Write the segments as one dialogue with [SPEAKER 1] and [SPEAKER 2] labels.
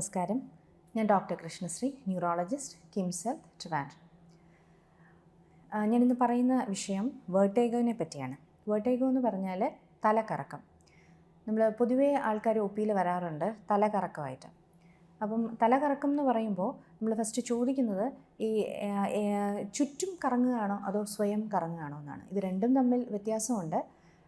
[SPEAKER 1] നമസ്കാരം. ഞാൻ doctor Krishnasree, neurologist, KIMS health, Trivandrum. ഞാനിന്ന് പറയുന്ന വിഷയം വെർട്ടിഗോനെ പറ്റിയാണ്. വെർട്ടിഗോ എന്ന് പറഞ്ഞാൽ തലകറക്കം. നമ്മൾ പൊതുവേ ആൾക്കാർ ഒ പിയിൽ വരാറുണ്ട് തലകറക്കമായിട്ട്. അപ്പം തലകറക്കം എന്ന് പറയുമ്പോൾ നമ്മൾ ഫസ്റ്റ് ചോദിക്കുന്നത് ഈ ചുറ്റും കറങ്ങുകയാണോ അതോ സ്വയം കറങ്ങുകയാണോ എന്നാണ്. ഇത് രണ്ടും തമ്മിൽ വ്യത്യാസമുണ്ട്.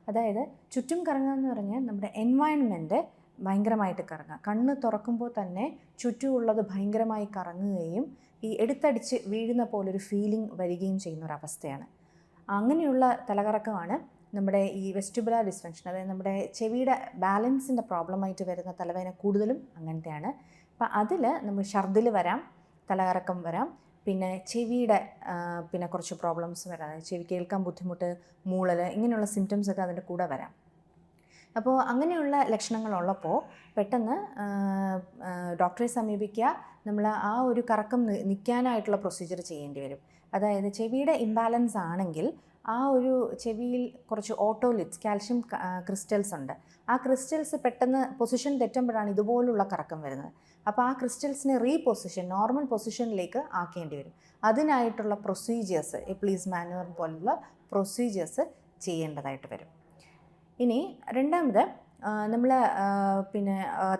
[SPEAKER 1] അതായത് ചുറ്റും കറങ്ങുക എന്ന് പറഞ്ഞാൽ നമ്മുടെ എൻവയൺമെൻറ്റ് ഭയങ്കരമായിട്ട് കറങ്ങുക. കണ്ണ് തുറക്കുമ്പോൾ തന്നെ ചുറ്റുമുള്ളത് ഭയങ്കരമായി കറങ്ങുകയും ഈ എടുത്തടിച്ച് വീഴുന്ന പോലൊരു ഫീലിംഗ് വരികയും ചെയ്യുന്നൊരവസ്ഥയാണ്. അങ്ങനെയുള്ള തലകറക്കമാണ് നമ്മുടെ ഈ വെസ്റ്റിബുലാർ ഡിസ്ഫങ്ഷൻ, അതായത് നമ്മുടെ ചെവിയുടെ ബാലൻസിൻ്റെ പ്രോബ്ലമായിട്ട് വരുന്ന തലവേദന കൂടുതലും അങ്ങനത്തെയാണ്. അപ്പം അതിൽ നമുക്ക് ഛർദിൽ വരാം, തലകറക്കം വരാം, പിന്നെ ചെവിയുടെ പിന്നെ കുറച്ച് പ്രോബ്ലംസ് വരാം. അതായത് ചെവി കേൾക്കാൻ ബുദ്ധിമുട്ട്, മൂളൽ, ഇങ്ങനെയുള്ള സിംറ്റംസൊക്കെ അതിൻ്റെ കൂടെ വരാം. അപ്പോൾ അങ്ങനെയുള്ള ലക്ഷണങ്ങളുള്ളപ്പോൾ പെട്ടെന്ന് ഡോക്ടറെ സമീപിക്കുക. നമ്മൾ ആ ഒരു കറക്കം നിൽക്കാനായിട്ടുള്ള പ്രൊസീജിയർ ചെയ്യേണ്ടി വരും. അതായത് ചെവിയുടെ ഇംബാലൻസ് ആണെങ്കിൽ ആ ഒരു ചെവിയിൽ കുറച്ച് ഓട്ടോലിറ്റ്സ്, കാൽഷ്യം ക്രിസ്റ്റൽസ് ഉണ്ട്. ആ ക്രിസ്റ്റൽസ് പെട്ടെന്ന് പൊസിഷൻ തെറ്റുമ്പോഴാണ് ഇതുപോലുള്ള കറക്കം വരുന്നത്. അപ്പോൾ ആ ക്രിസ്റ്റൽസിനെ നോർമൽ പൊസിഷനിലേക്ക് ആക്കേണ്ടി വരും. അതിനായിട്ടുള്ള പ്രൊസീജിയേഴ്സ്, എപ്ലീസ് മാനുവർ പോലുള്ള പ്രൊസീജിയേഴ്സ് ചെയ്യേണ്ടതായിട്ട് വരും. ഇനി രണ്ടാമത് നമ്മൾ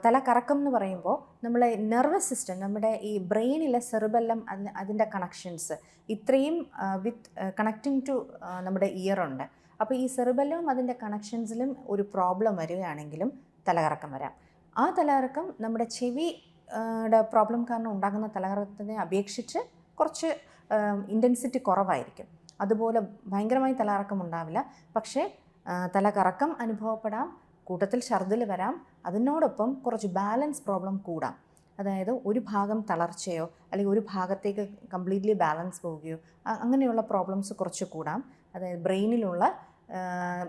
[SPEAKER 1] തലകറക്കം എന്ന് പറയുമ്പോൾ നമ്മളെ നെർവസ് സിസ്റ്റം, നമ്മുടെ ഈ ബ്രെയിനിലെ സെറിബെല്ലം, അതിൻ്റെ കണക്ഷൻസ് ഇത്രയും കണക്റ്റിംഗ് ടു നമ്മുടെ ഇയർ ഉണ്ട്. അപ്പോൾ ഈ സെറിബെല്ലവും അതിൻ്റെ കണക്ഷൻസിലും ഒരു പ്രോബ്ലം വരികയാണെങ്കിലും തലകറക്കം വരാം. ആ തലകറക്കം നമ്മുടെ ചെവിയുടെ പ്രോബ്ലം കാരണം ഉണ്ടാകുന്ന തലകറക്കത്തിനെ അപേക്ഷിച്ച് കുറച്ച് ഇൻറ്റൻസിറ്റി കുറവായിരിക്കും. അതുപോലെ ഭയങ്കരമായി തലകറക്കം ഉണ്ടാവില്ല, പക്ഷേ തലകറക്കം അനുഭവപ്പെടാം, കൂട്ടത്തിൽ ഛർദിൽ വരാം, അതിനോടൊപ്പം കുറച്ച് ബാലൻസ് പ്രോബ്ലം കൂടാം. അതായത് ഒരു ഭാഗം തളർച്ചയോ അല്ലെങ്കിൽ ഒരു ഭാഗത്തേക്ക് കംപ്ലീറ്റ്ലി ബാലൻസ് പോവുകയോ അങ്ങനെയുള്ള പ്രോബ്ലംസ് കുറച്ച് കൂടാം. അതായത്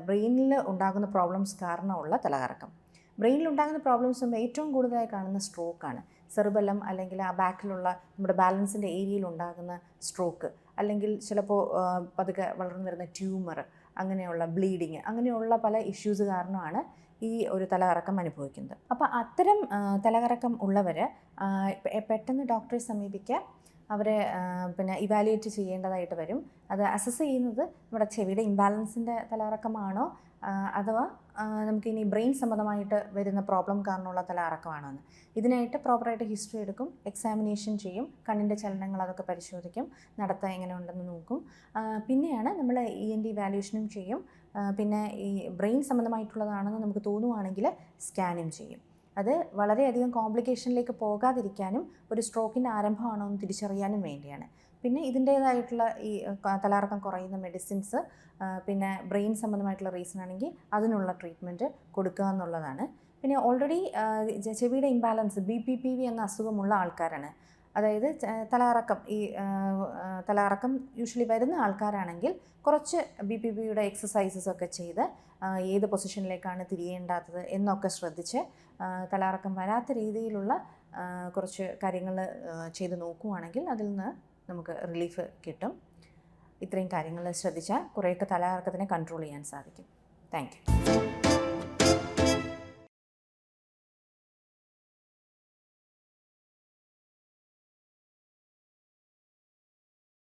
[SPEAKER 1] ബ്രെയിനിൽ ഉണ്ടാകുന്ന പ്രോബ്ലംസ് കാരണമുള്ള തലകറക്കം. ബ്രെയിനിൽ ഉണ്ടാകുന്ന പ്രോബ്ലംസ് ഏറ്റവും കൂടുതലായി കാണുന്ന സ്ട്രോക്കാണ്. സെറിബെല്ലം അല്ലെങ്കിൽ ആ ബാക്കിലുള്ള നമ്മുടെ ബാലൻസിൻ്റെ ഏരിയയിൽ ഉണ്ടാകുന്ന സ്ട്രോക്ക്, അല്ലെങ്കിൽ ചിലപ്പോൾ പതുക്കെ വളർന്നു വരുന്ന ട്യൂമർ, അങ്ങനെയുള്ള ബ്ലീഡിങ്, അങ്ങനെയുള്ള പല ഇഷ്യൂസ് കാരണമാണ് ഈ ഒരു തലകറക്കം അനുഭവിക്കുന്നത്. അപ്പോൾ അത്തരം തലകറക്കം ഉള്ളവർ പെട്ടെന്ന് ഡോക്ടറെ സമീപിക്കുക. അവരെ ഇവാലുവേറ്റ് ചെയ്യേണ്ടതായിട്ട് വരും. അത് അസസ് ചെയ്യുന്നത് നമ്മുടെ ചെവിയുടെ ഇംബാലൻസിൻ്റെ തലകറക്കമാണോ അഥവാ നമുക്കിനി ബ്രെയിൻ സംബന്ധമായിട്ട് വരുന്ന പ്രോബ്ലം കാരണമുള്ള തലകറക്കമാണോ എന്ന്. ഇതിനായിട്ട് പ്രോപ്പറായിട്ട് ഹിസ്റ്ററി എടുക്കും, എക്സാമിനേഷൻ ചെയ്യും, കണ്ണിൻ്റെ ചലനങ്ങൾ അതൊക്കെ പരിശോധിക്കും, നടത്തം എങ്ങനെ ഉണ്ടെന്ന് നോക്കും. പിന്നെയാണ് നമ്മൾ ENT വാല്യുവേഷനും ചെയ്യും. പിന്നെ ഈ ബ്രെയിൻ സംബന്ധമായിട്ടുള്ളതാണെന്ന് നമുക്ക് തോന്നുവാണെങ്കിൽ സ്കാനും ചെയ്യും. അത് വളരെയധികം കോംപ്ലിക്കേഷനിലേക്ക് പോകാതിരിക്കാനും ഒരു സ്ട്രോക്കിൻ്റെ ആരംഭമാണോ എന്ന് തിരിച്ചറിയാനും വേണ്ടിയാണ്. പിന്നെ ഇതിൻ്റേതായിട്ടുള്ള ഈ തലകറക്കം കുറയുന്ന മെഡിസിൻസ്, പിന്നെ ബ്രെയിൻ സംബന്ധമായിട്ടുള്ള റീസൺ ആണെങ്കിൽ അതിനുള്ള ട്രീറ്റ്മെൻറ്റ് കൊടുക്കുക എന്നുള്ളതാണ്. പിന്നെ ഓൾറെഡി ചെവിയുടെ ഇംബാലൻസ് BPPV എന്ന അസുഖമുള്ള ആൾക്കാരാണ്. അതായത് തലകറക്കം യൂഷ്വലി വരുന്ന ആൾക്കാരാണെങ്കിൽ കുറച്ച് BPPVയുടെ എക്സസൈസസ് ഒക്കെ ചെയ്ത് ഏത് പൊസിഷനിലേക്കാണ് തിരിയേണ്ടാത്തത് എന്നൊക്കെ ശ്രദ്ധിച്ച് തലകറക്കം വരാത്ത രീതിയിലുള്ള കുറച്ച് കാര്യങ്ങൾ ചെയ്ത് നോക്കുകയാണെങ്കിൽ അതിൽ നിന്ന് നമുക്ക് റിലീഫ് കിട്ടും. ഇത്രയും കാര്യങ്ങൾ ശ്രദ്ധിച്ചാൽ കുറേയൊക്കെ തലകറക്കത്തിനെ കൺട്രോൾ ചെയ്യാൻ സാധിക്കും. Thank you.